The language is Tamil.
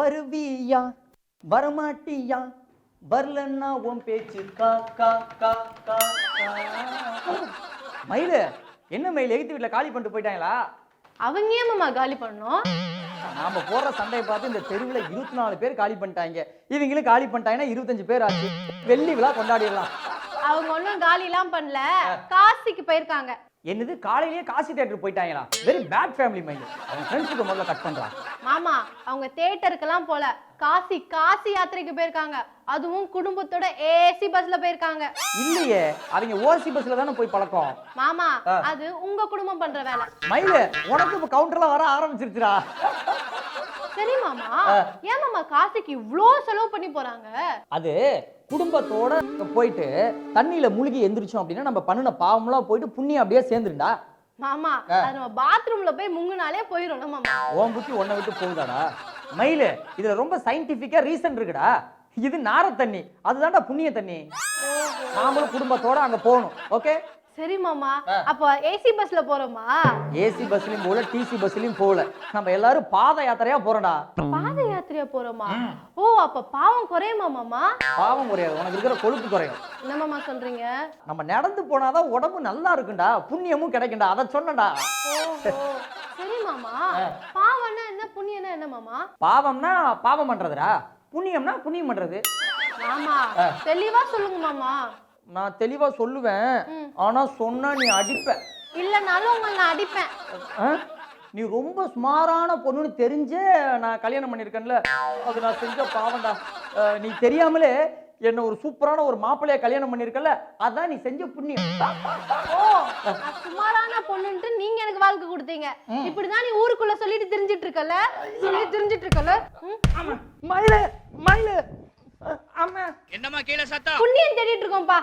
வருவியா வரமாட்டியா வரலன்னா உன் பேச்சு கா கா கா கா மயிலு என்ன மயில் எகித்து வீட்டுல காலி பண்ணிட்டு போயிட்டாங்களா? அவங்க ஏன் மாமா காலி பண்ணோம்? நாம போற சண்டையை பார்த்து இந்த தெருவுல 24 பேர் காலி பண்ணிட்டாங்க. இவங்களும் காலி பண்ணிட்டாங்கன்னா 25 பேர் ஆச்சு. வெள்ளி விழா கொண்டாடிடலாம். அவங்க ஒன்னும் காலி எல்லாம் பண்ணல, காசிக்கு போயிருக்காங்க. என்னது காலையிலேயே காசி தியேட்டர் போயிட்டாங்களா? Very bad family mind. அவங்க ஃப்ரெண்ட்ஸுக்கு முதல்ல கட் பண்றான். மாமா அவங்க தியேட்டருக்கெல்லாம் போல, காசி யாத்திரைக்கு போயிருக்காங்க. அதுவும் குடும்பத்தோட ஏசி பஸ்ல போயிருக்காங்க. இல்லையே, அவங்க ஓசி பஸ்ல தானே போய் பழக்கம். மாமா அது உங்க குடும்பம் பண்ற வேலை. மயிலு உனக்கு இப்ப கவுண்டர்ல வர ஆரம்பிச்சிருச்சுடா. சரி மாமா, ஏன் மாமா காசிக்கு இவ்ளோ செலவு பண்ணி போறாங்க? அது குடும்பத்தோட போயிட்டு தண்ணியில முழுகி எந்திரிச்சோம் அப்படின்னா நம்ம பண்ணுன பாவம்லாம் போயிட்டு புண்ணியம் அப்படியே சேர்ந்துருண்டா. மாமா அது நம்ம பாத்ரூம்ல போய் முங்குனாலே போயிரும் மாமா. ஓம் புத்தி ஒன்ன விட்டு போகுதாடா மயிலு? இதுல ரொம்ப சயின்டிபிக்கா ரீசன் இருக்குடா. இது நார தண்ணி, அதுதான்டா புண்ணிய தண்ணி. நாமளும் குடும்பத்தோட அங்க போகணும். ஓகே சரி மாமா, அப்ப ஏசி பஸ்ல போறோமா? ஏசி பஸ்லயும் போல டிசி பஸ்லயும் போல, நம்ம எல்லாரும் பாத யாத்திரையா போறோம்டா. பாத யாத்திரையா போறோமா? ஓ அப்ப பாவம் குறையுமா மாமா? பாவம் குறையாது, உனக்கு இருக்கிற கொழுப்பு குறையும். என்ன மாமா சொல்றீங்க? நம்ம நடந்து போனாதான் உடம்பு நல்லா இருக்குண்டா, புண்ணியமும் கிடைக்கும்டா. அத சொன்னடா. சரி மாமா, பாவம்னா என்ன, புண்ணியம்னா என்ன மாமா? பாவம்னா பாவம் பண்றதுடா, புண்ணியம்னா புண்ணியம் பண்றது. மாமா தெளிவா சொல்லுங்க மாமா. நான் தெளிவா சொல்லுவேன், ஆனா சொன்னா நீ அடிப்ப. இல்லனாலும் உங்களை நான் அடிப்பேன். நீ ரொம்ப ஸ்மாரான பொண்ணுன்னு தெரிஞ்சே நான் கல்யாணம் பண்ணிருக்கேன்ல, அது நான் செஞ்ச பாவம்டா. நீ தெரியாமலே என்ன ஒரு சூப்பரான ஒரு மாப்பிள்ளைய கல்யாணம் பண்ணிருக்கல, அதான் நீ செஞ்ச புண்ணியம். ஓ சுமாரான பொண்ணுன்ட்டு நீங்க எனக்கு வாழ்க்கை கொடுத்தீங்க. இப்படிதான் நீ ஊருக்குள்ள சொல்லிட்டு தெரிஞ்சிட்டு இருக்கல. மயிலு மயிலு, ஆமா என்னம்மா கீழே சத்தம்? புண்ணியம் தேடிட்டு இருக்கோம்ப்பா.